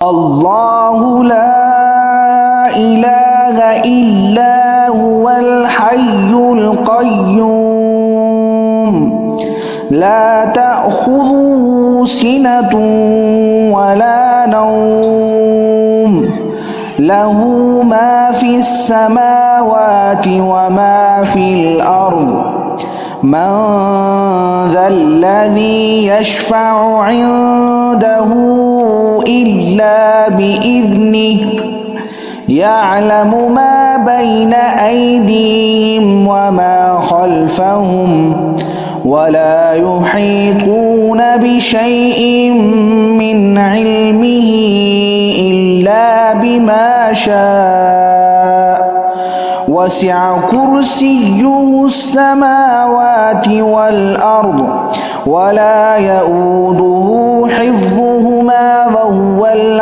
الله لا إله إلا هو الحي القيوم لا تأخذه سنة ولا نوم له ما في السماوات وما في الأرض من ذا الذي يشفع عنده إلا بإذنه يعلم ما بين أيديهم وما خلفهم ولا يحيطون بشيء من علمه إلا بما شاء وسع كرسيه السماوات والأرض ولا يؤوده حفظهما وهو العلي